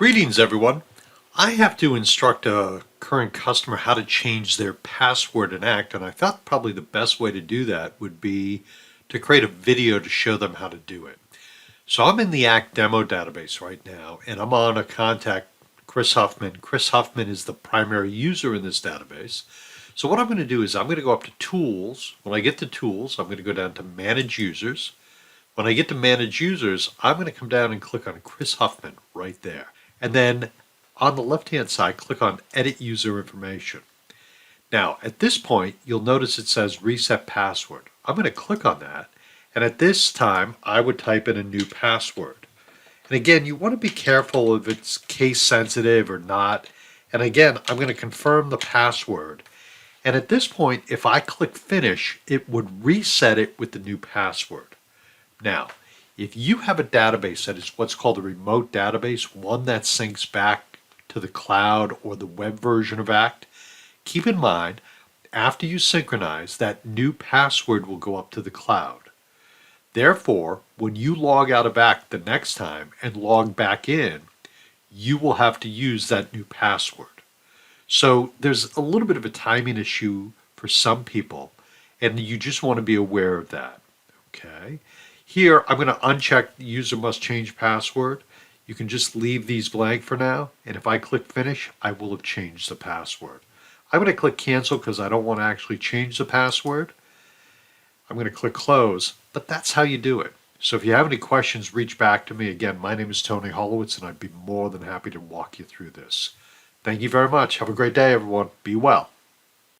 Greetings, everyone. I have to instruct a current customer how to change their password in Act, and I thought probably the best way to do that would be to create a video to show them how to do it. So I'm in the Act demo database right now, and I'm on a contact, Chris Huffman. Chris Huffman is the primary user in this database. So what I'm going to do is I'm going to go up to Tools. When I get to Tools, I'm going to go down to Manage Users. When I get to Manage Users, I'm going to come down and click on Chris Huffman right there. And then on the left-hand side, click on Edit User Information. Now, at this point, you'll notice it says Reset Password. I'm going to click on that, and at this time, I would type in a new password. And again, you want to be careful if it's case sensitive or not. And again, I'm going to confirm the password. And at this point, if I click Finish, it would reset it with the new password. Now, if you have a database that is what's called a remote database, one that syncs back to the cloud or the web version of Act, keep in mind, after you synchronize, that new password will go up to the cloud. Therefore, when you log out of Act the next time and log back in, you will have to use that new password. So there's a little bit of a timing issue for some people, and you just want to be aware of that. Okay. Here, I'm going to uncheck user must change password. You can just leave these blank for now, and if I click finish, I will have changed the password. I'm going to click cancel because I don't want to actually change the password. I'm going to click close, but that's how you do it. So if you have any questions, reach back to me. Again, my name is Tony Holowitz, and I'd be more than happy to walk you through this. Thank you very much. Have a great day, everyone. Be well.